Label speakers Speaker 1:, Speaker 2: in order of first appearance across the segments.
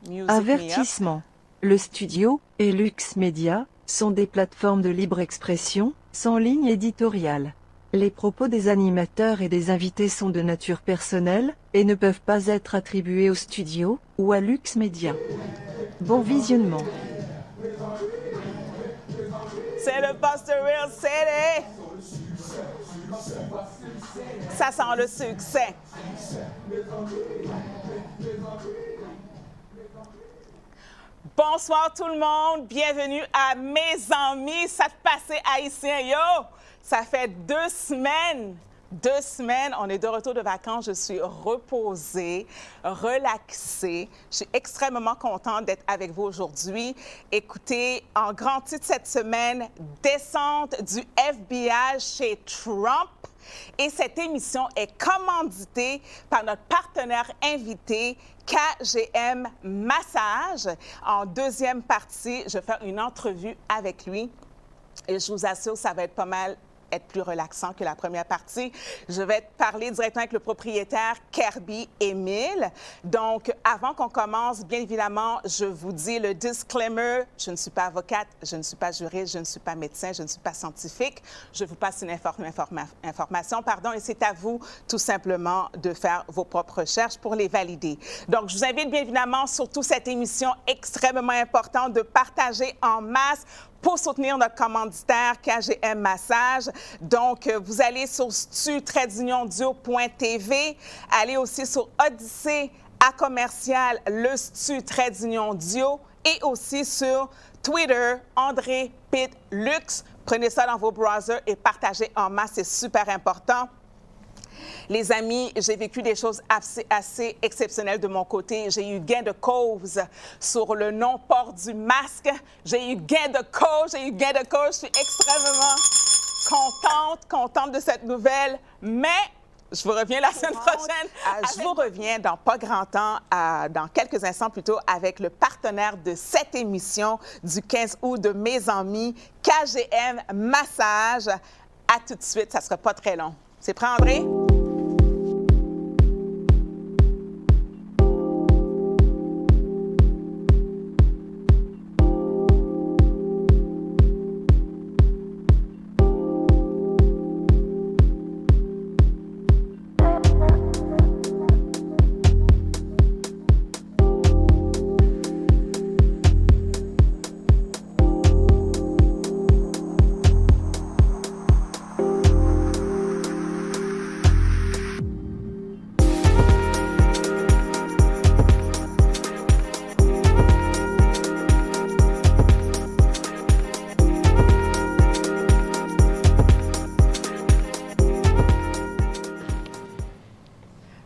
Speaker 1: Music
Speaker 2: Avertissement. Le studio et Lux Media sont des plateformes de libre expression, sans ligne éditoriale. Les propos des animateurs et des invités sont de nature personnelle et ne peuvent pas être attribués au studio ou à Lux Media. Bon visionnement.
Speaker 1: C'est le Buster Real City. Ça sent le succès. Bonsoir tout le monde, bienvenue à Mes Amis, ça te passait haïtien, yo! Ça fait 2 semaines, on est de retour de vacances, je suis reposée, relaxée. Je suis extrêmement contente d'être avec vous aujourd'hui. Écoutez, en grand titre cette semaine, descente du FBI chez Trump. Et cette émission est commanditée par notre partenaire invité, KGM Massage. En deuxième partie, je vais faire une entrevue avec lui et je vous assure, ça va être pas mal être plus relaxant que la première partie. Je vais parler directement avec le propriétaire Kirby Émile. Donc, avant qu'on commence, bien évidemment, je vous dis le disclaimer, je ne suis pas avocate, je ne suis pas juriste, je ne suis pas médecin, je ne suis pas scientifique. Je vous passe une information, et c'est à vous tout simplement de faire vos propres recherches pour les valider. Donc, je vous invite bien évidemment, surtout cette émission extrêmement importante, de partager en masse pour soutenir notre commanditaire KGM Massage. Donc, vous allez sur stu-dio.tv, allez aussi sur Odyssée à commercial le stu-dio et aussi sur Twitter, André Pitt Lux. Prenez ça dans vos browsers et partagez en masse, c'est super important. Les amis, j'ai vécu des choses assez exceptionnelles de mon côté. J'ai eu gain de cause sur le non-port du masque. J'ai eu gain de cause. Je suis extrêmement contente de cette nouvelle. Mais je vous reviens la semaine prochaine. Je vous reviens dans pas grand temps, dans quelques instants plutôt, avec le partenaire de cette émission du 15 août de Mes Amis, KGM Massage. À tout de suite, ça ne sera pas très long. C'est prêt, André?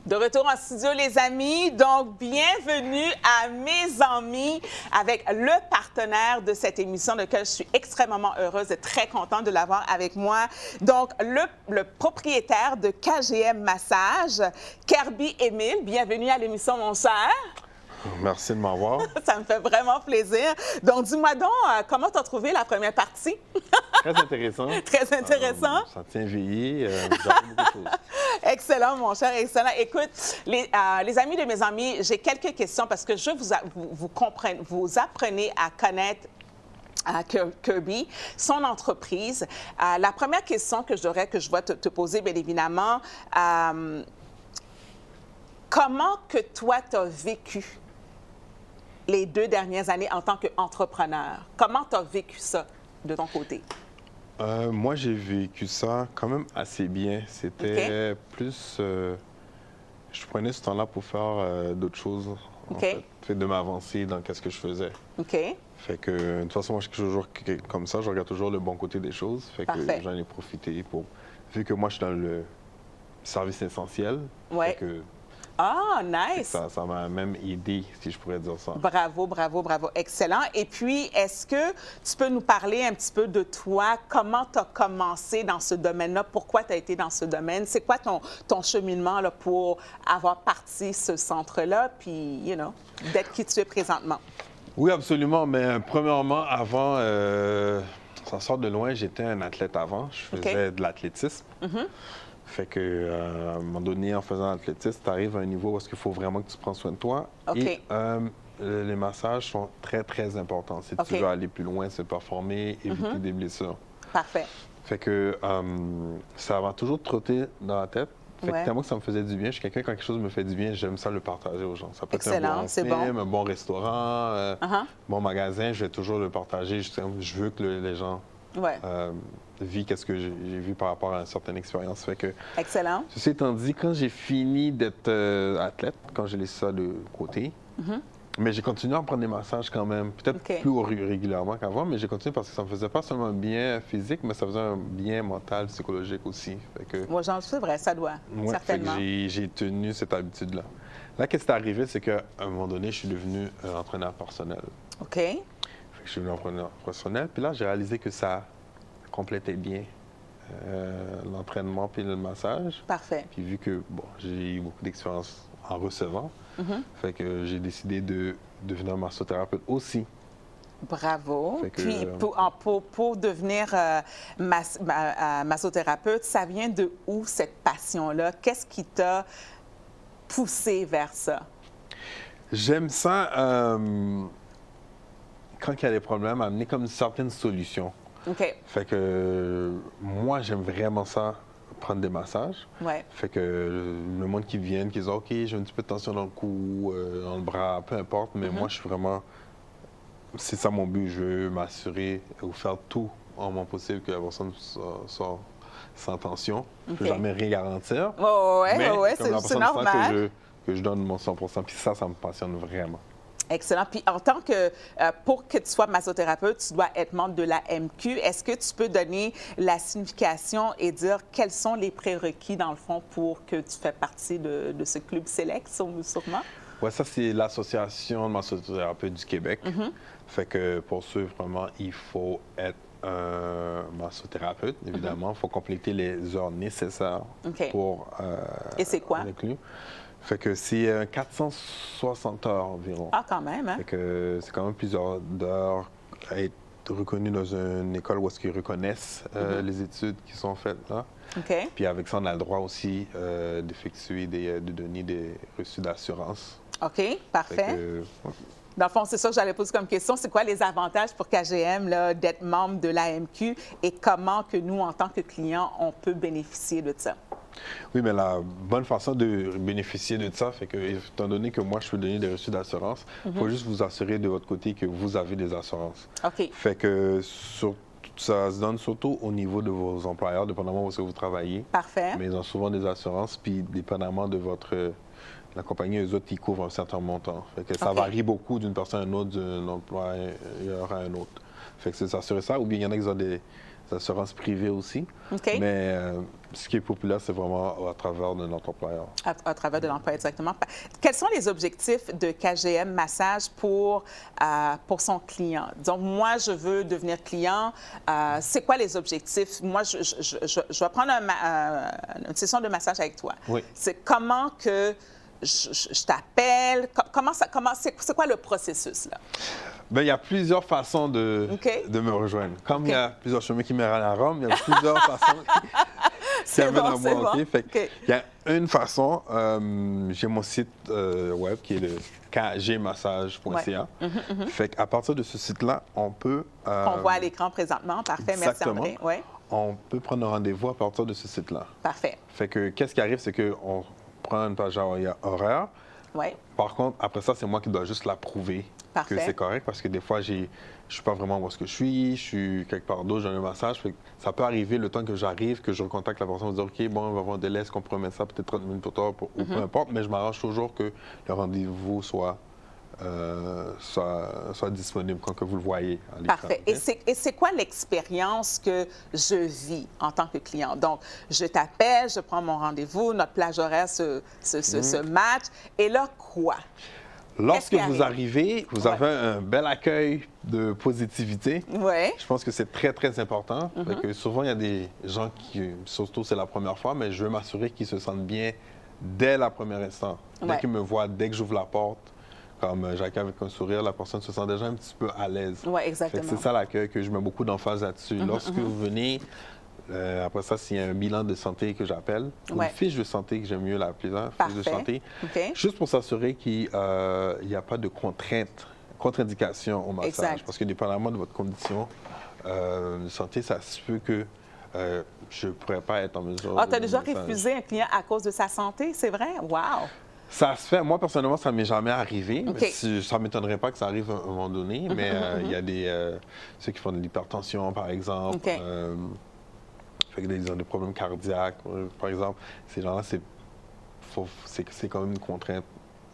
Speaker 1: De retour en studio, les amis. Donc, bienvenue à Mes Amis avec le partenaire de cette émission, de laquelle je suis extrêmement heureuse et très contente de l'avoir avec moi. Donc, le propriétaire de KGM Massage, Kirby Émile. Bienvenue à l'émission, mon cher.
Speaker 3: Merci de m'avoir.
Speaker 1: Ça me fait vraiment plaisir. Donc, dis-moi donc, comment tu as trouvé la première partie?
Speaker 3: Très intéressant.
Speaker 1: Très intéressant.
Speaker 3: Ça tient éveillé. J'apprends beaucoup de choses.
Speaker 1: Excellent, mon cher, excellent. Écoute, les amis de Mes Amis, j'ai quelques questions parce que je vous apprenez à connaître Kirby, son entreprise. La première question que je vais te poser, bien évidemment, comment que toi, tu as vécu les 2 dernières années en tant qu'entrepreneur? Comment tu as vécu ça de ton côté?
Speaker 3: Moi, j'ai vécu ça quand même assez bien. C'était plus... je prenais ce temps-là pour faire d'autres choses, en fait de m'avancer dans ce que je faisais. Fait que, de toute façon, moi, je suis toujours comme ça. Je regarde toujours le bon côté des choses. Fait que j'en ai profité pour... Vu que moi, je suis dans le service essentiel. Fait que,
Speaker 1: ah, nice!
Speaker 3: Ça m'a même aidé, si je pourrais dire ça.
Speaker 1: Bravo. Excellent. Et puis, est-ce que tu peux nous parler un petit peu de toi? Comment tu as commencé dans ce domaine-là? Pourquoi tu as été dans ce domaine? C'est quoi ton cheminement là, pour avoir parti ce centre-là? Puis, d'être qui tu es présentement?
Speaker 3: Oui, absolument. Mais premièrement, avant, ça sort de loin, j'étais un athlète avant. Je faisais de l'athlétisme. Fait que, à un moment donné, en faisant l'athlétisme, tu arrives à un niveau où il faut vraiment que tu prends soin de toi. Et les massages sont très, très importants. Si tu veux aller plus loin, se performer, éviter des blessures.
Speaker 1: Parfait.
Speaker 3: Fait que ça va toujours trotter dans la tête. Fait que tellement que ça me faisait du bien, je suis quelqu'un, quand quelque chose me fait du bien, j'aime ça le partager aux gens. Ça peut être un bon film, un bon restaurant, un bon magasin, je vais toujours le partager. Je veux que les gens vivent qu'est-ce que j'ai vu par rapport à une certaine expérience. Fait que,
Speaker 1: excellent.
Speaker 3: Ceci étant dit, quand j'ai fini d'être athlète, quand j'ai laissé ça de côté, mais j'ai continué à prendre des massages quand même, peut-être plus régulièrement qu'avant, mais j'ai continué parce que ça me faisait pas seulement un bien physique, mais ça faisait un bien mental, psychologique aussi.
Speaker 1: Moi, j'en suis vrai, ça doit, certainement.
Speaker 3: J'ai tenu cette habitude-là. Là, qu'est-ce qui est arrivé, c'est qu'à un moment donné, je suis devenu entraîneur personnel.
Speaker 1: OK.
Speaker 3: Fait que je suis devenu entraîneur personnel, puis là, j'ai réalisé que ça complétait bien l'entraînement puis le massage.
Speaker 1: Parfait.
Speaker 3: Puis vu que, bon, j'ai eu beaucoup d'expérience en recevant, fait que j'ai décidé de devenir massothérapeute aussi.
Speaker 1: Bravo. Puis pour devenir massothérapeute, ça vient de où cette passion-là? Qu'est-ce qui t'a poussé vers ça?
Speaker 3: J'aime ça, quand il y a des problèmes, amener comme une certaine solution.
Speaker 1: OK.
Speaker 3: Fait que moi, j'aime vraiment ça, prendre des massages.
Speaker 1: Ouais.
Speaker 3: Fait que le monde qui vient, qui dit « OK, j'ai un petit peu de tension dans le cou, dans le bras, peu importe. » Mais moi, je suis vraiment... C'est ça mon but. Je veux m'assurer ou faire tout en mon possible que la personne soit sans tension. Je ne peux jamais rien garantir.
Speaker 1: Oui, c'est
Speaker 3: normal. Que je donne mon 100%. Puis ça me passionne vraiment.
Speaker 1: Excellent. Puis en tant que, pour que tu sois massothérapeute, tu dois être membre de la MQ. Est-ce que tu peux donner la signification et dire quels sont les prérequis, dans le fond, pour que tu fais partie de ce club select, sûrement?
Speaker 3: Oui, ça, c'est l'Association de massothérapeutes du Québec. Fait que pour suivre vraiment, il faut être un massothérapeute, évidemment. Il faut compléter les heures nécessaires pour
Speaker 1: et c'est quoi?
Speaker 3: Inclus. Fait que c'est 460 heures environ.
Speaker 1: Ah, quand même, hein?
Speaker 3: Fait que c'est quand même plusieurs heures à être reconnu dans une école où est-ce qu'ils reconnaissent les études qui sont faites là.
Speaker 1: OK.
Speaker 3: Puis avec ça, on a le droit aussi d'effectuer de donner des reçus d'assurance.
Speaker 1: OK, parfait. Dans le fond, c'est ça que j'allais poser comme question. C'est quoi les avantages pour KGM d'être membre de l'AMQ et comment que nous, en tant que clients, on peut bénéficier de ça?
Speaker 3: Oui, mais la bonne façon de bénéficier de ça, fait que, étant donné que moi, je peux donner des reçus d'assurance, il faut juste vous assurer de votre côté que vous avez des assurances. OK. Fait que ça se donne surtout au niveau de vos employeurs, dépendamment où vous travaillez.
Speaker 1: Parfait.
Speaker 3: Mais ils ont souvent des assurances, puis dépendamment de la compagnie, eux autres, ils couvrent un certain montant. Fait que ça varie beaucoup d'une personne à une autre, d'un employeur à un autre. Fait que c'est s'assurer ça. Ou bien il y en a qui ont des assurances privées aussi.
Speaker 1: OK.
Speaker 3: Mais ce qui est populaire, c'est vraiment à travers de notre employeur.
Speaker 1: À travers de l'employeur, exactement. Quels sont les objectifs de KGM Massage pour son client? Donc, moi, je veux devenir client. C'est quoi les objectifs? Moi, je vais prendre une session de massage avec toi.
Speaker 3: Oui.
Speaker 1: C'est comment que je t'appelle? C'est quoi le processus, là?
Speaker 3: Bien, il y a plusieurs façons de me rejoindre. Comme il y a plusieurs chemins qui mènent à Rome, il y a plusieurs façons qui amènent à moi. Il y a une façon, j'ai mon site web qui est le kgmassage.ca. Fait qu'à partir de ce site-là, on peut...
Speaker 1: qu'on voit à l'écran présentement. Parfait, merci André. Ouais.
Speaker 3: On peut prendre un rendez-vous à partir de ce site-là.
Speaker 1: Parfait.
Speaker 3: Fait que qu'est-ce qui arrive, c'est qu'on prend une page horaire.
Speaker 1: Ouais.
Speaker 3: Par contre, après ça, c'est moi qui dois juste l'approuver que c'est correct parce que des fois, je ne suis pas vraiment où est-ce que je suis quelque part d'autre, j'ai un massage. Fait que ça peut arriver le temps que j'arrive, que je recontacte la personne, me dire OK, bon, on va avoir un délai, est-ce qu'on pourrait mettre ça peut-être 30 minutes pour toi ou peu importe, mais je m'arrange toujours que le rendez-vous soit disponible quand que vous le voyez à l'écran.
Speaker 1: Parfait. Et c'est quoi l'expérience que je vis en tant que client? Donc, je t'appelle, je prends mon rendez-vous, notre plage horaire se match. Et là, quoi?
Speaker 3: Lorsque vous arrivez, vous avez un bel accueil de positivité.
Speaker 1: Ouais.
Speaker 3: Je pense que c'est très, très important. Parce que souvent, il y a des gens qui, surtout c'est la première fois, mais je veux m'assurer qu'ils se sentent bien dès la première instant. Dès qu'ils me voient, dès que j'ouvre la porte, comme j'accueille avec un sourire, la personne se sent déjà un petit peu à l'aise.
Speaker 1: Oui, exactement.
Speaker 3: C'est ça l'accueil que je mets beaucoup d'emphase là-dessus. Lorsque vous venez, Après ça, s'il y a un bilan de santé que j'appelle, ou une fiche de santé que j'aime mieux l'appeler là, fiche de santé, juste pour s'assurer qu'il n'y a pas de contre-indication au massage.
Speaker 1: Exact.
Speaker 3: Parce que dépendamment de votre condition de santé, ça se peut que je ne pourrais pas être en mesure
Speaker 1: tu as déjà refusé un client à cause de sa santé, c'est vrai? Wow!
Speaker 3: Ça se fait. Moi, personnellement, ça ne m'est jamais arrivé. Ça ne m'étonnerait pas que ça arrive à un moment donné, mais il y a ceux qui font de l'hypertension, par exemple, ils ont des problèmes cardiaques, par exemple. Ces gens-là, c'est quand même une contrainte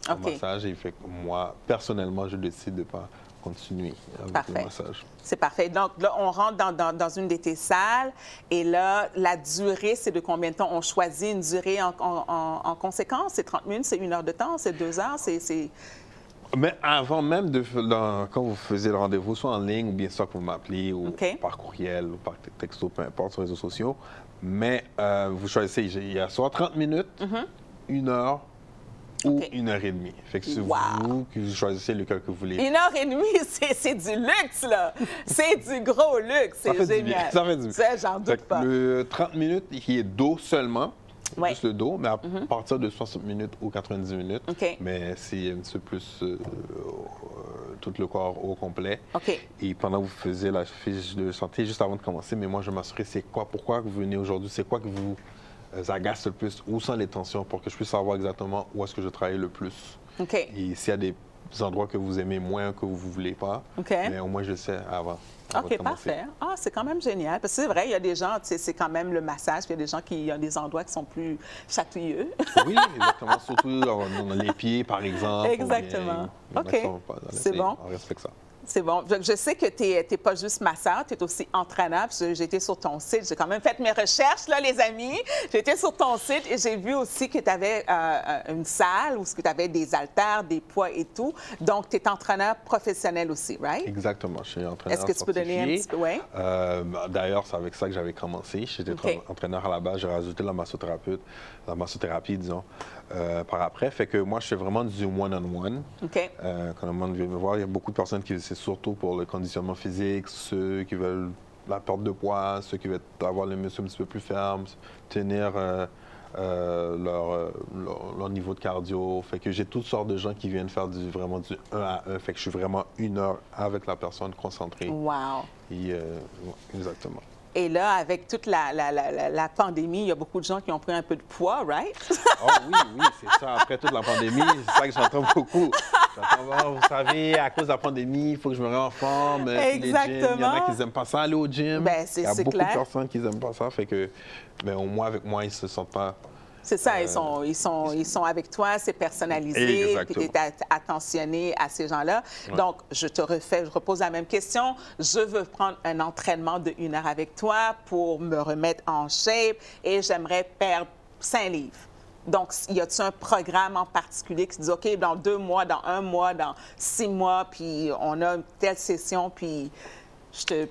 Speaker 3: au massage. Et fait que moi, personnellement, je décide de ne pas continuer avec le massage.
Speaker 1: C'est parfait. Donc là, on rentre dans une de tes salles et là, la durée, c'est de combien de temps? On choisit une durée en conséquence? C'est 30 minutes, c'est 1 heure de temps, c'est 2 heures, c'est...
Speaker 3: Mais avant même, quand vous faisiez le rendez-vous, soit en ligne ou bien soit que vous m'appelez ou par courriel ou par texto, peu importe, sur les réseaux sociaux, mais vous choisissez, il y a soit 30 minutes, 1 heure, ou 1 heure et demie. Fait que c'est vous qui choisissez lequel que vous voulez.
Speaker 1: 1 heure et demie, c'est du luxe, là. C'est du gros luxe. C'est génial.
Speaker 3: Ça fait du bien.
Speaker 1: J'en doute pas.
Speaker 3: Le 30 minutes, il est dos seulement. Juste le dos, mais à partir de 60 minutes ou 90 minutes. Mais c'est un petit peu plus tout le corps au complet. Et pendant que vous faisiez la fiche de santé, juste avant de commencer, mais moi, je m'assurais pourquoi vous venez aujourd'hui, c'est quoi que vous agace le plus, où sont les tensions pour que je puisse savoir exactement où est-ce que je travaille le plus. Et s'il y a des endroits que vous aimez moins, que vous ne voulez pas, mais au moins je le sais avant.
Speaker 1: OK, parfait. Ah, c'est quand même génial. Parce que c'est vrai, il y a des gens, c'est quand même le massage, puis il y a des gens qui ont des endroits qui sont plus chatouilleux.
Speaker 3: Oui, exactement. Surtout dans les pieds, par exemple.
Speaker 1: Exactement. OK. C'est bon.
Speaker 3: On respecte ça.
Speaker 1: C'est bon. Je sais que tu n'es pas juste masseur, tu es aussi entraîneur. J'ai été sur ton site, j'ai quand même fait mes recherches, là, les amis. J'ai été sur ton site et j'ai vu aussi que tu avais une salle où tu avais des haltères, des poids et tout. Donc, tu es entraîneur professionnel aussi, right?
Speaker 3: Exactement. Je suis entraîneur
Speaker 1: certifié. Est-ce que tu peux donner un petit peu? Oui.
Speaker 3: D'ailleurs, c'est avec ça que j'avais commencé. J'étais entraîneur à la base. J'ai rajouté la massothérapie, disons, par après. Fait que moi, je fais vraiment du one-on-one. Quand le monde vient me voir, il y a beaucoup de personnes qui c'est surtout pour le conditionnement physique, ceux qui veulent la perte de poids, ceux qui veulent avoir les muscles un petit peu plus fermes, tenir leur niveau de cardio. Fait que j'ai toutes sortes de gens qui viennent faire vraiment du 1 à 1. Fait que je suis vraiment 1 heure avec la personne concentrée.
Speaker 1: Wow!
Speaker 3: Et, exactement.
Speaker 1: Et là, avec toute la pandémie, il y a beaucoup de gens qui ont pris un peu de poids, right?
Speaker 3: Oh oui, c'est ça. Après toute la pandémie, c'est ça que j'entends beaucoup. Vous savez, à cause de la pandémie, il faut que je me rende en forme.
Speaker 1: Exactement.
Speaker 3: Il y en a qui n'aiment pas ça, aller au gym.
Speaker 1: Ben,
Speaker 3: il y a beaucoup de personnes qui n'aiment pas ça. Fait que, mais au moins, avec moi, ils ne se sentent pas...
Speaker 1: C'est ça, ils sont avec toi, c'est personnalisé, puis tu es attentionné à ces gens-là. Donc, je repose la même question. Je veux prendre un entraînement de 1 heure avec toi pour me remettre en shape et j'aimerais perdre 5 livres. Donc, y a-t-il un programme en particulier qui dit, OK, dans 2 mois, dans 1 mois, dans 6 mois, puis on a une telle session, puis je te...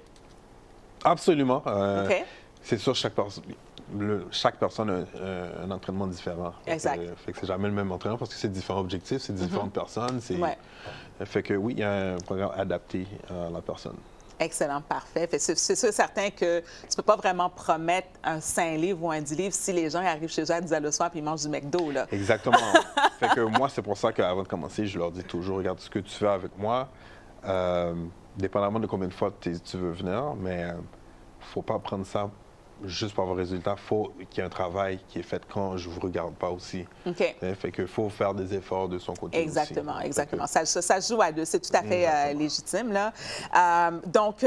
Speaker 3: Absolument. C'est sûr, chaque personne a un entraînement différent.
Speaker 1: Exact.
Speaker 3: Fait que c'est jamais le même entraînement parce que c'est différents objectifs, c'est différentes personnes. Fait que oui, il y a un programme adapté à la personne.
Speaker 1: Excellent, parfait. C'est sûr certain que tu ne peux pas vraiment promettre un 5 livres ou un 10 livres si les gens arrivent chez eux à 10 heures le soir et ils mangent du McDo, là.
Speaker 3: Exactement. Fait que moi, c'est pour ça qu'avant de commencer, je leur dis toujours, regarde ce que tu fais avec moi, dépendamment de combien de fois tu veux venir, mais il ne faut pas prendre ça juste pour avoir un résultat. Il faut qu'il y ait un travail qui est fait quand je ne vous regarde pas aussi. Fait qu'il faut faire des efforts de son côté
Speaker 1: exactement,
Speaker 3: aussi.
Speaker 1: Exactement. Ça joue à deux. C'est tout à fait légitime, là. Donc,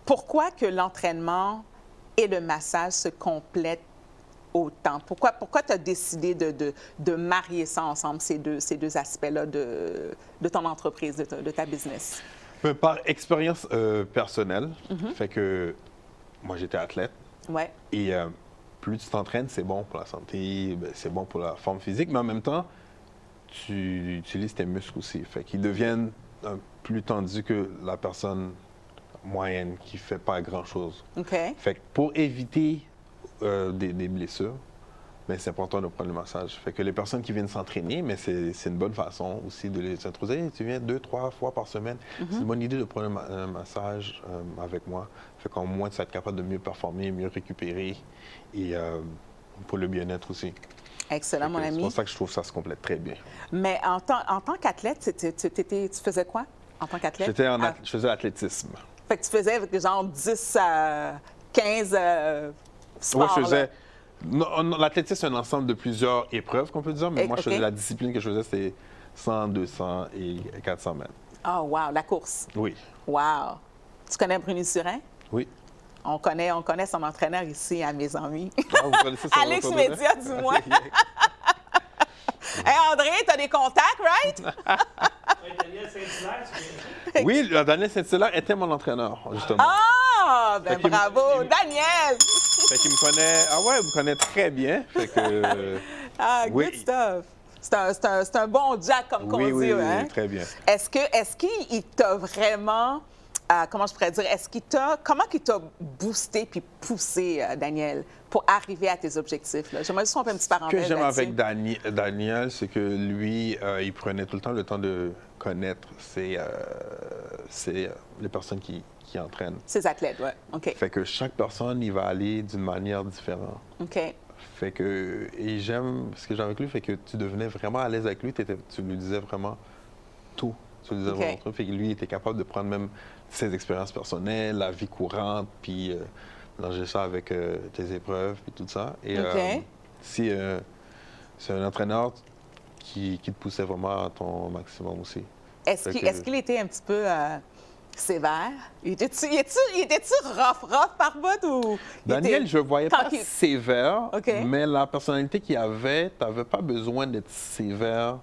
Speaker 1: pourquoi que l'entraînement et le massage se complètent autant? Pourquoi tu as décidé de marier ça ensemble, ces deux aspects-là de ton entreprise, de ta business?
Speaker 3: Par expérience personnelle, fait que moi, j'étais athlète. Et plus tu t'entraînes, c'est bon pour la santé, c'est bon pour la forme physique, mais en même temps, tu utilises tes muscles aussi. Fait qu'ils deviennent plus tendus que la personne moyenne qui ne fait pas grand-chose. Fait que pour éviter des blessures, mais c'est important de prendre le massage. Fait que les personnes qui viennent s'entraîner, mais c'est une bonne façon aussi de les introduire. Hey, tu viens 2-3 fois par semaine. C'est une bonne idée de prendre un massage avec moi. Fait qu'au moins, tu vas être capable de mieux performer, mieux récupérer et pour le bien-être aussi.
Speaker 1: Excellent, mon ami.
Speaker 3: C'est pour ça que je trouve que ça se complète très bien.
Speaker 1: Mais en tant qu'athlète, tu faisais quoi en tant qu'athlète?
Speaker 3: Je faisais l'athlétisme.
Speaker 1: Fait que tu faisais genre 10 à 15 sports.
Speaker 3: Oui, je faisais... L'athlétisme, c'est un ensemble de plusieurs épreuves, qu'on peut dire, mais moi, la discipline que je faisais, c'était 100, 200 et 400 mètres.
Speaker 1: Oh, wow, la course.
Speaker 3: Oui.
Speaker 1: Wow. Tu connais Bruni Surin?
Speaker 3: Oui.
Speaker 1: On connaît son entraîneur ici à Mes Amis.
Speaker 3: Ah, vous connaissez son
Speaker 1: Alex Média, dis-moi. Hey, André, tu as des contacts, right?
Speaker 4: Daniel Saint-Hilaire,
Speaker 3: oui, Daniel Saint-Hilaire était mon entraîneur, justement.
Speaker 1: Ah, ben bravo, Daniel!
Speaker 3: Fait qu'il me connaît... Ah ouais, il me connaît très bien. Fait que...
Speaker 1: Good stuff. C'est un bon Jack, comme on dit.
Speaker 3: Oui,
Speaker 1: hein?
Speaker 3: oui, très bien.
Speaker 1: Est-ce qu'il t'a vraiment... comment je pourrais dire? Comment il t'a boosté puis poussé, Daniel, pour arriver à tes objectifs? J'aimerais juste faire une petite parenthèse.
Speaker 3: Ce que j'aime avec Daniel, c'est que lui, il prenait tout le temps le temps de connaître les personnes qui entraînent.
Speaker 1: Ces athlètes, oui. OK.
Speaker 3: Fait que chaque personne, il va aller d'une manière différente.
Speaker 1: OK.
Speaker 3: Fait que... Et j'aime ce que j'ai avec lui, fait que tu devenais vraiment à l'aise avec lui. Tu lui disais vraiment tout. Tu lui disais vraiment tout. Fait que lui, il était capable de prendre même ses expériences personnelles, la vie courante, puis mélanger ça avec tes épreuves, puis tout ça. Et si c'est un entraîneur qui te poussait vraiment à ton maximum aussi.
Speaker 1: Est-ce qu'il était un petit peu sévère? Il était-tu rough par bout ou...
Speaker 3: Daniel, je ne voyais pas sévère,
Speaker 1: Okay.
Speaker 3: mais la personnalité qu'il avait, tu n'avais pas besoin d'être sévère.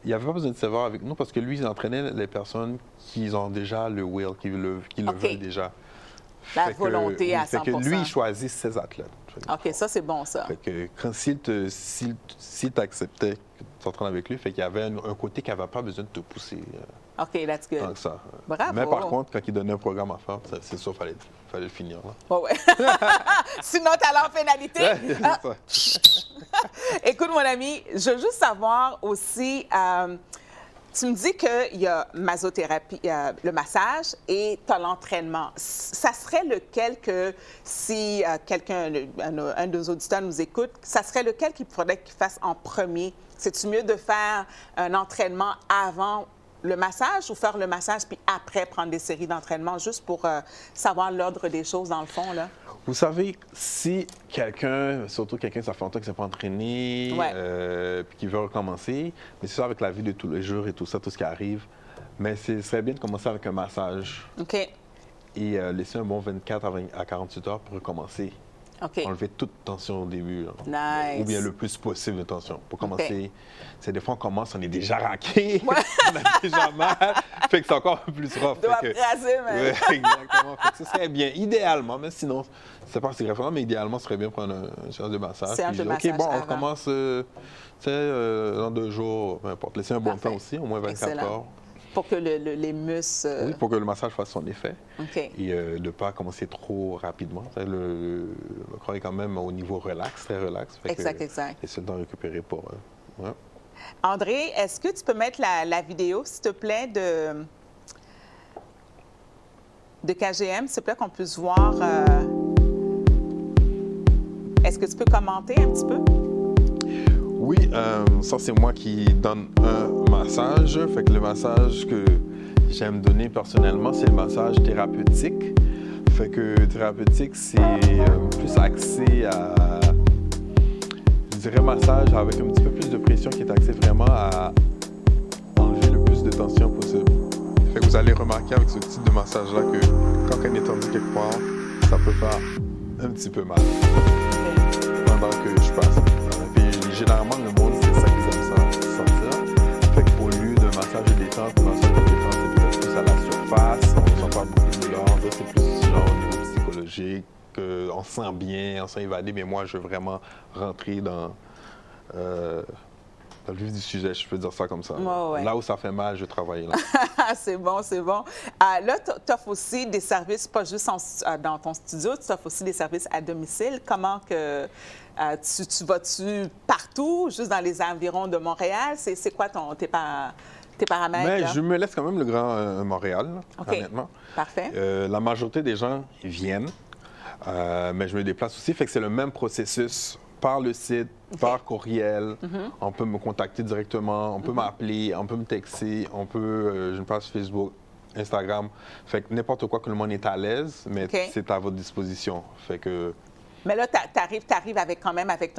Speaker 3: Il n'y avait pas besoin de sévère avec nous parce que lui, il entraînait les personnes qui ont déjà le will, qui le veulent déjà.
Speaker 1: La volonté à 100%.
Speaker 3: Fait que lui, il choisit ses athlètes.
Speaker 1: OK, ça, c'est bon, ça.
Speaker 3: Fait que s'il t'acceptait que tu t'entraînes avec lui, fait qu'il y avait un côté qui n'avait pas besoin de te pousser.
Speaker 1: OK, that's good.
Speaker 3: Tant que ça.
Speaker 1: Bravo.
Speaker 3: Mais par contre, quand il donnait un programme à faire, c'est sûr, il fallait le finir.
Speaker 1: Ouais. Sinon, tu allais en pénalité. Écoute, mon ami, je veux juste savoir aussi, tu me dis qu'il y a masothérapie, le massage et tu as l'entraînement. Ça serait lequel que, si quelqu'un, un de nos auditeurs nous écoute, ça serait lequel qu'il faudrait qu'il fasse en premier? C'est-tu mieux de faire un entraînement avant le massage ou faire le massage puis après prendre des séries d'entraînement juste pour savoir l'ordre des choses dans le fond, là?
Speaker 3: Vous savez, si quelqu'un, surtout quelqu'un, ça fait longtemps qu'il ne s'est pas entraîné, puis qui veut recommencer, mais c'est ça avec la vie de tous les jours et tout ça, tout ce qui arrive, mais ce serait bien de commencer avec un massage.
Speaker 1: OK.
Speaker 3: Et laisser un bon 24 à 48 heures pour recommencer.
Speaker 1: OK.
Speaker 3: Enlever toute tension au début. Là.
Speaker 1: Nice.
Speaker 3: Ou bien le plus possible de tension. Pour commencer, c'est des fois on commence, on est déjà raqué, on a déjà mal, fait que c'est encore plus rough.
Speaker 1: Doit craser, mais...
Speaker 3: Ouais, exactement. Fait que ce serait bien, idéalement, mais sinon, c'est pas si grave, mais idéalement, ce serait bien prendre une séance de massage.
Speaker 1: Séance de massage
Speaker 3: OK, bon, on
Speaker 1: avant.
Speaker 3: recommence dans 2 jours, peu importe. Laisser un bon temps aussi, au moins 24 heures.
Speaker 1: Pour que les muscles...
Speaker 3: Oui, pour que le massage fasse son effet.
Speaker 1: OK.
Speaker 3: Et de ne pas commencer trop rapidement. Le corps est quand même au niveau relax, très relax. Fait
Speaker 1: Exact.
Speaker 3: Essayer d'en récupérer pour... Ouais.
Speaker 1: André, est-ce que tu peux mettre la vidéo, s'il te plaît, de KGM, s'il te plaît, qu'on puisse voir... Est-ce que tu peux commenter un petit peu?
Speaker 3: Oui, ça, c'est moi qui donne un massage. Fait que le massage que j'aime donner personnellement, c'est le massage thérapeutique. Fait que thérapeutique, c'est plus axé à, je dirais, massage avec un petit peu plus de pression qui est axé vraiment à enlever le plus de tension possible. Fait que vous allez remarquer avec ce type de massage-là que quand on est tendu quelque part, ça peut faire un petit peu mal pendant que je passe. Puis généralement, le monde, c'est ça qu'ils aiment ça, sentir. Fait que au lieu de massage de détente, le massage de détente, c'est peut-être plus à la surface, on ne sent pas beaucoup de douleur, c'est plus genre au niveau psychologique, on se sent bien, on se sent évadé, mais moi, je veux vraiment rentrer dans Dans le vif du sujet, je peux dire ça comme ça.
Speaker 1: Ouais.
Speaker 3: Là où ça fait mal, je travaille là.
Speaker 1: C'est bon, c'est bon. Là, tu offres aussi des services, pas juste dans ton studio, tu offres aussi des services à domicile. Comment que tu vas-tu partout, juste dans les environs de Montréal? C'est quoi tes paramètres?
Speaker 3: Mais
Speaker 1: là?
Speaker 3: je me laisse quand même le Grand Montréal, là,
Speaker 1: OK.
Speaker 3: honnêtement.
Speaker 1: Parfait.
Speaker 3: La majorité des gens ils viennent, mais je me déplace aussi. Fait que c'est le même processus par le site, par courriel. On peut me contacter directement, on peut m'appeler, on peut me texter, on peut, j'ai une page Facebook, Instagram. Fait que n'importe quoi que le monde est à l'aise, mais
Speaker 1: OK.
Speaker 3: c'est à votre disposition. Fait que...
Speaker 1: Mais là, t'arrives avec quand même avec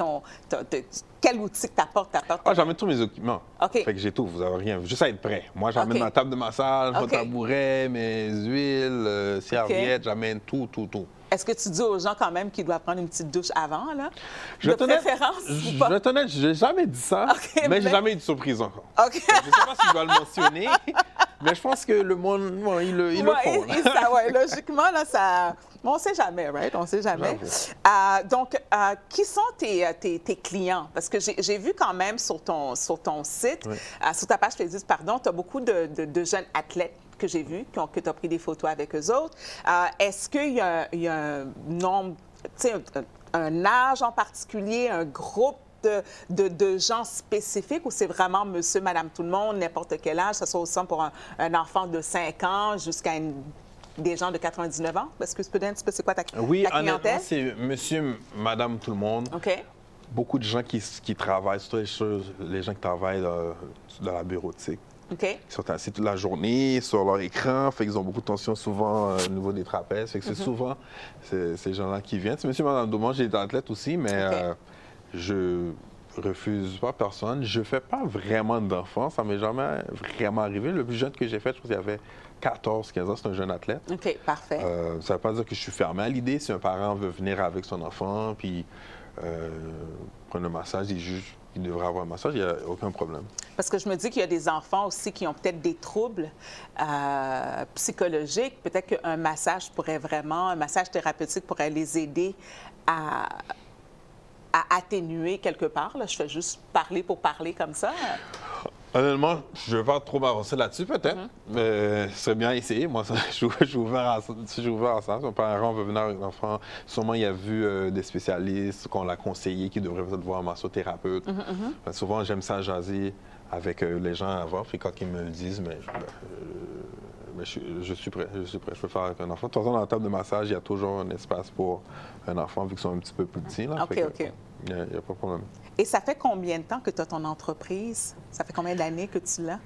Speaker 1: quel outil que t'apportes?
Speaker 3: Ah, j'emmène tous mes équipements.
Speaker 1: OK.
Speaker 3: Fait que j'ai tout, vous n'avez rien. Juste à être prêt. Moi, j'emmène
Speaker 1: OK.
Speaker 3: ma table de massage, mon
Speaker 1: OK.
Speaker 3: tabouret, mes huiles, serviettes, j'amène tout.
Speaker 1: Est-ce que tu dis aux gens quand même qu'ils doivent prendre une petite douche avant, là?
Speaker 3: Je
Speaker 1: De
Speaker 3: vais être honnête,
Speaker 1: préférence ou
Speaker 3: Je
Speaker 1: pas?
Speaker 3: vais être honnête, j'ai jamais dit ça,
Speaker 1: OK,
Speaker 3: mais
Speaker 1: mais-
Speaker 3: j'ai jamais eu de surprise encore.
Speaker 1: OK.
Speaker 3: Je ne sais pas si je dois le mentionner, mais je pense que le monde, bon, ils le font. là.
Speaker 1: Ouais, logiquement, là, ça... On ne sait jamais, right? On ne sait jamais. Donc, qui sont tes clients? Parce que j'ai vu quand même sur ton site,
Speaker 3: Oui.
Speaker 1: sur ta page Facebook, pardon, tu as beaucoup de jeunes athlètes que j'ai vus, que tu as pris des photos avec eux autres. Est-ce qu'il y a un nombre, tu sais, un âge en particulier, un groupe de gens spécifiques ou c'est vraiment monsieur, madame, tout le monde, n'importe quel âge, ça soit aussi pour un enfant de 5 ans jusqu'à des gens de 99 ans? Est-ce que tu peux dire un petit peu c'est quoi ta
Speaker 3: Oui,
Speaker 1: ta
Speaker 3: honnêtement,
Speaker 1: clientèle?
Speaker 3: c'est monsieur, madame, tout le monde.
Speaker 1: OK.
Speaker 3: Beaucoup de gens qui travaillent, surtout les gens qui travaillent dans la bureautique.
Speaker 1: OK.
Speaker 3: Ils sont assis toute la journée sur leur écran, fait qu'ils ont beaucoup de tension souvent au niveau des trapèzes. Fait que c'est souvent ces gens-là qui viennent. C'est monsieur, madame, tout le monde, j'ai des athlètes aussi, mais
Speaker 1: OK.
Speaker 3: je refuse pas personne. Je fais pas vraiment d'enfants, ça m'est jamais vraiment arrivé. Le plus jeune que j'ai fait, je pense qu'il y avait 14-15 ans, c'est un jeune athlète.
Speaker 1: OK, parfait.
Speaker 3: Ça ne veut pas dire que je suis fermé à l'idée. Si un parent veut venir avec son enfant, puis prendre un massage, il juge qu'il devrait avoir un massage, il n'y a aucun problème.
Speaker 1: Parce que je me dis qu'il y a des enfants aussi qui ont peut-être des troubles psychologiques. Peut-être qu'un massage un massage thérapeutique pourrait les aider à atténuer quelque part. Là. Je fais juste parler pour parler comme ça.
Speaker 3: Honnêtement, je ne vais pas trop m'avancer là-dessus, peut-être. Mais ce serait bien essayer. Moi, je suis ouvert à ça. Si un parent veut venir avec un enfant, sûrement il a vu des spécialistes qu'on l'a conseillé qui devraient peut-être voir un massothérapeute. Souvent, j'aime ça jaser avec les gens avant. Puis quand ils me le disent, je suis prêt. Je peux faire avec un enfant. De toute façon, dans la table de massage, il y a toujours un espace pour un enfant, vu qu'ils sont un petit peu plus petits. Là.
Speaker 1: OK,
Speaker 3: Fait que,
Speaker 1: OK.
Speaker 3: Il n'y a pas de problème.
Speaker 1: Et ça fait combien de temps que tu as ton entreprise? Ça fait combien d'années que tu l'as?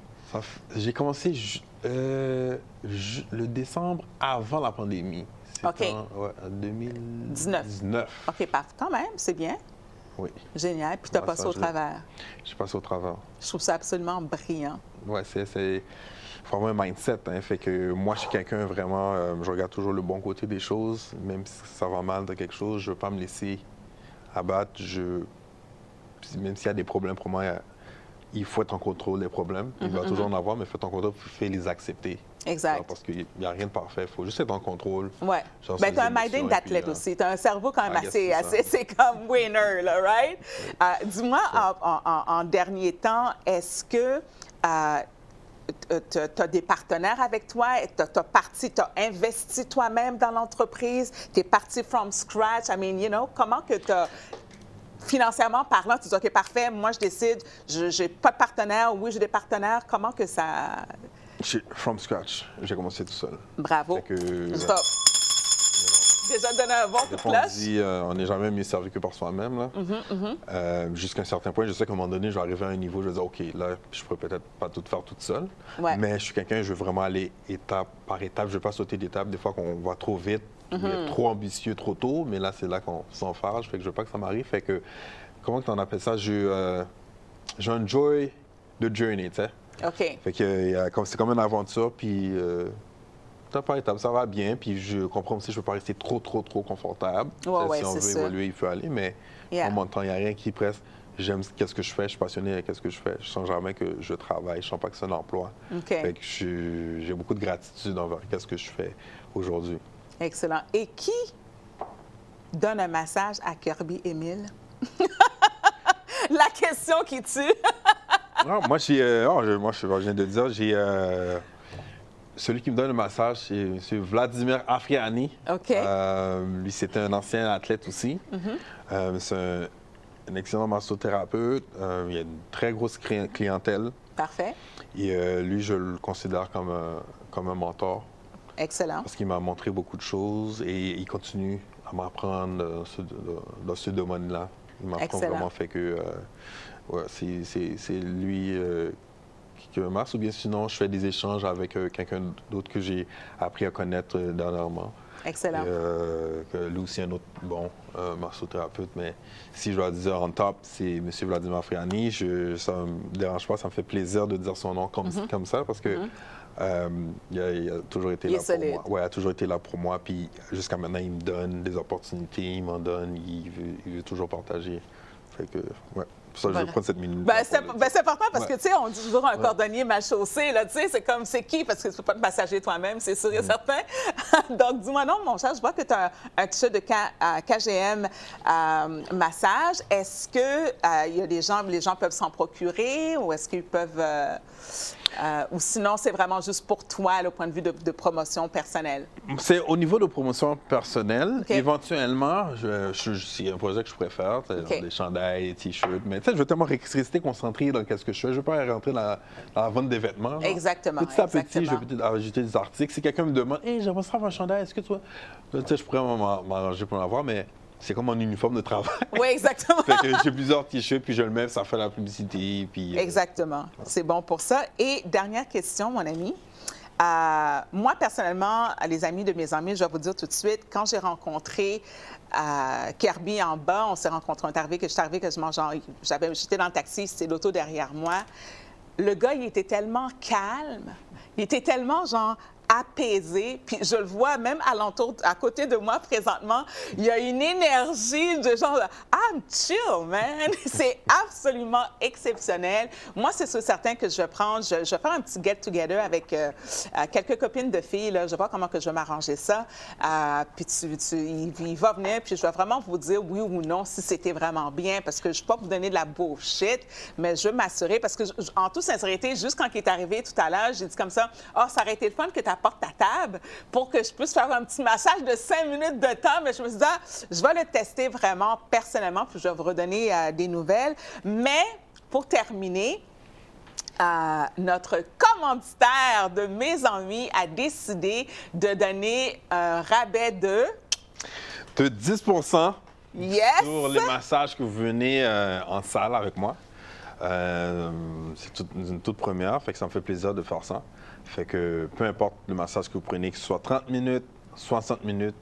Speaker 3: J'ai commencé le décembre avant la pandémie. C'était en 2019.
Speaker 1: OK, quand même, c'est bien.
Speaker 3: Oui,
Speaker 1: Génial. Puis tu as passé au travers.
Speaker 3: j'ai passé au travers.
Speaker 1: Je trouve ça absolument brillant.
Speaker 3: Oui, il faut avoir un mindset. Hein, fait que moi, je suis quelqu'un vraiment, je regarde toujours le bon côté des choses. Même si ça va mal dans quelque chose, je ne veux pas me laisser abattre. Même s'il y a des problèmes pour moi, il faut être en contrôle des problèmes. Il va toujours en avoir, mais il faut être en contrôle pour les accepter.
Speaker 1: Exact.
Speaker 3: Parce qu'il n'y a rien de parfait. Il faut juste être en contrôle.
Speaker 1: Oui.
Speaker 3: Genre
Speaker 1: Bien,
Speaker 3: sur
Speaker 1: tu as un
Speaker 3: les
Speaker 1: minding
Speaker 3: émotions,
Speaker 1: d'athlète
Speaker 3: et puis,
Speaker 1: aussi. Tu as un cerveau quand même
Speaker 3: I guess
Speaker 1: assez, c'est comme winner, là, right? Dis-moi, en dernier temps, est-ce que tu as des partenaires avec toi? Tu as investi toi-même dans l'entreprise? Tu es parti from scratch? I mean, you know, comment que tu as... Financièrement parlant, tu dis, OK, parfait, moi, je décide, je n'ai pas de partenaire, oui, j'ai des partenaires. Comment que ça...
Speaker 3: From scratch, j'ai commencé tout seul.
Speaker 1: Bravo.
Speaker 3: Fait que,
Speaker 1: Stop. Déjà donné un bon coup de
Speaker 3: on
Speaker 1: cloche.
Speaker 3: dit, on n'est jamais mieux servi que par soi-même. Là. Jusqu'à un certain point, je sais qu'à un moment donné, je vais arriver à un niveau, je vais dire, OK, là, je ne pourrais peut-être pas tout faire toute seule.
Speaker 1: Ouais.
Speaker 3: Mais je suis quelqu'un, je veux vraiment aller étape par étape. Je ne veux pas sauter d'étape. Des fois qu'on va trop vite, être trop ambitieux trop tôt, mais là, c'est là qu'on s'enfarge. Fait que je ne veux pas que ça m'arrive. Fait que, comment tu en appelles ça? J'enjoy the journey, tu sais.
Speaker 1: OK.
Speaker 3: Fait que c'est comme une aventure, puis étape par étape, ça va bien, puis je comprends aussi que je ne peux pas rester trop confortable.
Speaker 1: Ouais,
Speaker 3: si on veut
Speaker 1: c'est sûr.
Speaker 3: évoluer, il faut aller, mais
Speaker 1: Yeah.
Speaker 3: en mon temps, il n'y a rien qui presse. J'aime ce que je fais, je suis passionné avec ce que je fais. Je sens jamais que je travaille, je sens pas que c'est un emploi.
Speaker 1: OK.
Speaker 3: Fait que j'ai beaucoup de gratitude envers ce que je fais aujourd'hui.
Speaker 1: Excellent. Et qui donne un massage à Kirby Émile? La question qui tue.
Speaker 3: Non, moi, je viens de dire, j'ai celui qui me donne le massage, c'est M. Vladimir Afriani.
Speaker 1: OK.
Speaker 3: Lui, c'était un ancien athlète aussi. C'est un excellent massothérapeute. Il a une très grosse clientèle.
Speaker 1: Parfait.
Speaker 3: Et lui, je le considère comme un mentor.
Speaker 1: Excellent.
Speaker 3: Parce qu'il m'a montré beaucoup de choses et il continue à m'apprendre dans ce domaine-là. Il m'apprend vraiment, fait que c'est lui qui me masse. Ou bien sinon, je fais des échanges avec quelqu'un d'autre que j'ai appris à connaître dernièrement.
Speaker 1: Excellent.
Speaker 3: Lui aussi, un autre bon massothérapeute. Mais si je dois dire en top, c'est M. Vladimir Afriani. Ça ne me dérange pas, ça me fait plaisir de dire son nom comme ça parce que il a toujours été là pour moi. Ouais, il a toujours été là pour moi. Puis jusqu'à maintenant, il me donne des opportunités, il m'en donne, il veut toujours partager. Fait que, ouais. Pour ça, je vais prendre cette minute.
Speaker 1: C'est important parce que, tu sais, on dit toujours un cordonnier mal chaussé, là, tu sais, c'est comme, c'est qui? Parce que tu ne peux pas te massager toi-même, c'est sûr et certain. Donc, dis-moi non, mon cher, je vois que tu as un t-shirt de KGM Massage. Est-ce que il y a les gens peuvent s'en procurer ou est-ce qu'ils peuvent... ou sinon, c'est vraiment juste pour toi, le point de vue de promotion personnelle? C'est
Speaker 3: au niveau de promotion personnelle. Okay. Éventuellement, c'est un projet que je préfère, des chandails, des t-shirts. Mais tu sais, je veux tellement rester concentré dans ce que je fais. Je ne veux pas rentrer dans la vente des vêtements. Genre.
Speaker 1: Exactement.
Speaker 3: Petit à petit, je vais peut-être ajouter des articles. Si quelqu'un me demande « Hey, j'aimerais savoir un chandail, est-ce que tu vois? » Tu sais, je pourrais m'arranger pour l'avoir, mais... C'est comme mon uniforme de travail.
Speaker 1: Oui, exactement.
Speaker 3: Fait que j'ai plusieurs t-shirts, puis je le mets, ça fait la publicité. Puis,
Speaker 1: exactement. C'est bon pour ça. Et dernière question, mon ami. Moi, personnellement, les amis de mes amis, je vais vous dire tout de suite, quand j'ai rencontré Kirby en bas, on s'est rencontrés, j'étais dans le taxi, c'était l'auto derrière moi. Le gars, il était tellement calme, il était tellement genre apaisé, puis je le vois même à côté de moi présentement, il y a une énergie de genre I'm chill, man. C'est absolument exceptionnel. Moi, c'est certain que je vais prendre, je vais faire un petit get-together avec quelques copines de filles, là. Je vais voir comment que je vais m'arranger ça. Puis il va venir, puis je vais vraiment vous dire oui ou non si c'était vraiment bien, parce que je ne vais pas vous donner de la bullshit, mais je veux m'assurer, parce que en toute sincérité, juste quand il est arrivé tout à l'heure, j'ai dit comme ça, ça aurait été le fun que tu apportes ta table pour que je puisse faire un petit massage de 5 minutes de temps. Mais je me suis dit, je vais le tester vraiment personnellement, puis je vais vous redonner des nouvelles. Mais pour terminer, notre commanditaire de Mes Ennuis a décidé de donner un rabais de
Speaker 3: 10 sur
Speaker 1: yes!
Speaker 3: les massages que vous venez en salle avec moi. C'est une toute première, fait que ça me fait plaisir de faire ça. Fait que peu importe le massage que vous prenez, que ce soit 30 minutes, 60 minutes,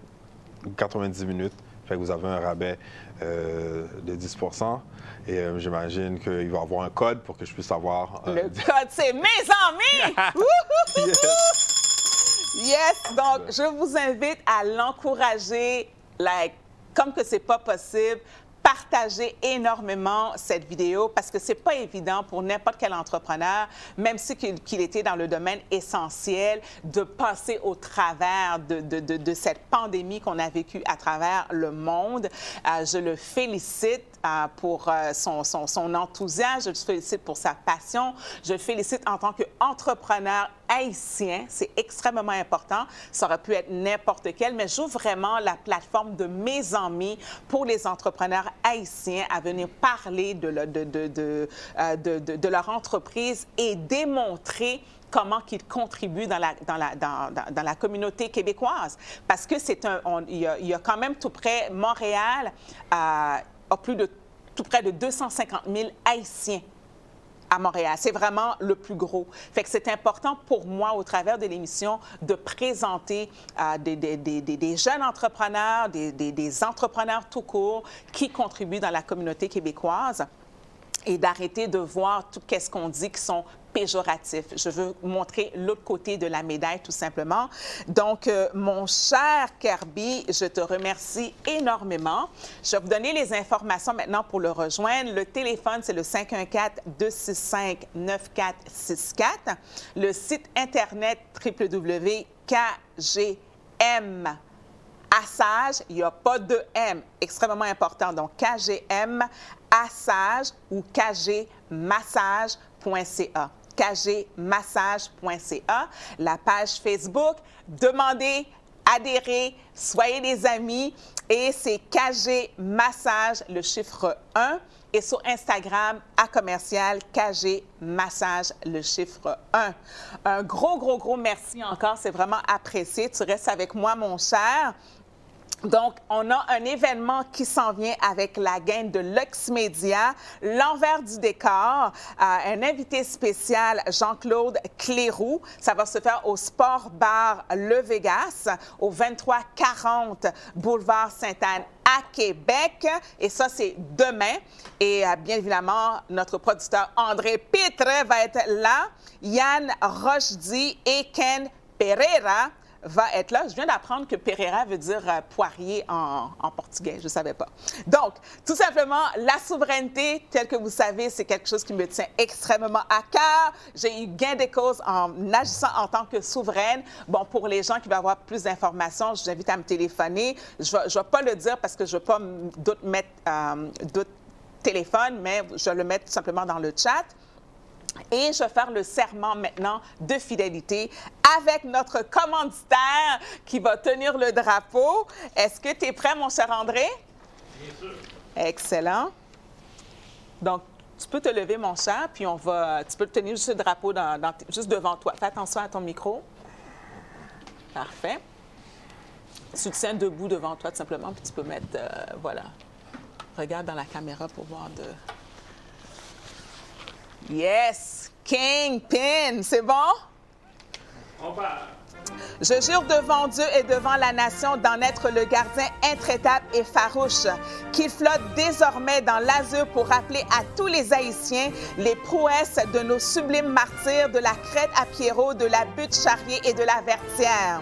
Speaker 3: 90 minutes, fait que vous avez un rabais de 10 Et j'imagine qu'il va y avoir un code pour que je puisse avoir...
Speaker 1: Le code, c'est Mes Ennuis! Yes! Donc, je vous invite à l'encourager, comme que c'est pas possible. Partagez énormément cette vidéo parce que c'est pas évident pour n'importe quel entrepreneur, même si qu'il était dans le domaine essentiel, de passer au travers de cette pandémie qu'on a vécue à travers le monde. Je le félicite pour son enthousiasme, je le félicite pour sa passion, je le félicite en tant qu'entrepreneur haïtien, c'est extrêmement important. Ça aurait pu être n'importe quel, mais j'ouvre vraiment la plateforme de Mes Ennuis pour les entrepreneurs haïtiens à venir parler de leur entreprise et démontrer comment qu'ils contribuent dans la communauté québécoise. Parce que il y a quand même tout près, Montréal a tout près de 250 000 Haïtiens à Montréal. C'est vraiment le plus gros. Fait que c'est important pour moi, au travers de l'émission, de présenter des jeunes entrepreneurs, des entrepreneurs tout court qui contribuent dans la communauté québécoise et d'arrêter de voir tout ce qu'on dit qui sont péjoratifs. Je veux montrer l'autre côté de la médaille, tout simplement. Donc, mon cher Kirby, je te remercie énormément. Je vais vous donner les informations maintenant pour le rejoindre. Le téléphone, c'est le 514-265-9464. Le site Internet www.kgm Massage, il n'y a pas de M, extrêmement important. Donc, KGM Massage ou KG Massage kgmassage.ca. kgmassage.ca. La page Facebook, demandez, adhérez, soyez des amis. Et c'est KG Massage, le chiffre 1. Et sur Instagram, @KG Massage, le chiffre 1. Un gros merci encore. C'est vraiment apprécié. Tu restes avec moi, mon cher. Donc, on a un événement qui s'en vient avec la gang de Lux Media, l'envers du décor, un invité spécial, Jean-Claude Cléroux. Ça va se faire au Sport Bar Le Vegas, au 2340 Boulevard Sainte-Anne à Québec. Et ça, c'est demain. Et bien évidemment, notre producteur André Pitre va être là. Yann Rochdy et Ken Pereira va être là. Je viens d'apprendre que Pereira veut dire poirier en portugais. Je ne savais pas. Donc, tout simplement, la souveraineté, telle que vous savez, c'est quelque chose qui me tient extrêmement à cœur. J'ai eu gain de cause en agissant en tant que souveraine. Bon, pour les gens qui veulent avoir plus d'informations, je vous invite à me téléphoner. Je ne vais pas le dire parce que je ne veux pas mettre d'autres téléphones, mais je vais le mettre tout simplement dans le chat. Et je vais faire le serment maintenant de fidélité avec notre commanditaire qui va tenir le drapeau. Est-ce que tu es prêt, mon cher André?
Speaker 4: Bien sûr.
Speaker 1: Excellent. Donc, tu peux te lever, mon cher, puis tu peux tenir juste le drapeau juste devant toi. Fais attention à ton micro. Parfait. Tu te tiens debout devant toi, tout simplement, puis tu peux mettre, voilà. Regarde dans la caméra pour voir de... Yes! Kingpin! C'est bon?
Speaker 4: On part.
Speaker 1: Je jure devant Dieu et devant la nation d'en être le gardien intraitable et farouche, qu'il flotte désormais dans l'azur pour rappeler à tous les Haïtiens les prouesses de nos sublimes martyrs de la Crête à Pierrot, de la Butte Charrier et de la Vertière,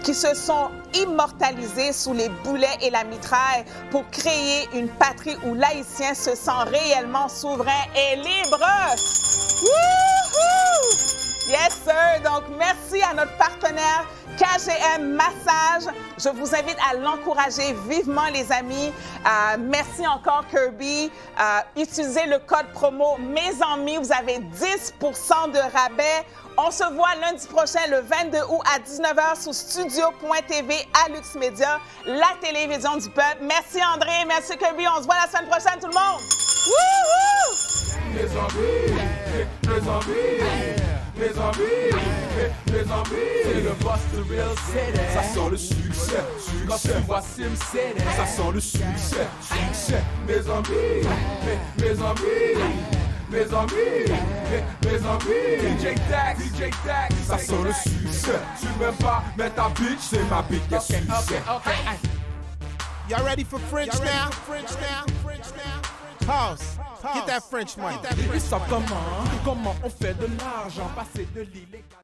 Speaker 1: qui se sont immortalisés sous les boulets et la mitraille pour créer une patrie où l'Haïtien se sent réellement souverain et libre. Wouhou! Yes, sir! Donc, merci à notre partenaire KGM Massage. Je vous invite à l'encourager vivement, les amis. Merci encore, Kirby. Utilisez le code promo Mes Amis. Vous avez 10 % de rabais. On se voit lundi prochain, le 22 août à 19h sur studio.tv à Lux Media, la télévision du peuple. Merci, André. Merci, Kirby. On se voit la semaine prochaine, tout le monde. Wouhou!
Speaker 5: Mes amis, c'est le boss de Real City. Ça sent le succès, quand tu vois Sim City. Ça sent le succès. Mes amis, DJ Dax, ça sent le succès. Tu m'aimes pas, mais ta bitch, c'est ma bitch qui a succès.
Speaker 6: Y'all ready for French now? Pause. Get that French money.
Speaker 5: Ils savent comment on fait de l'argent, passer de l'illégal.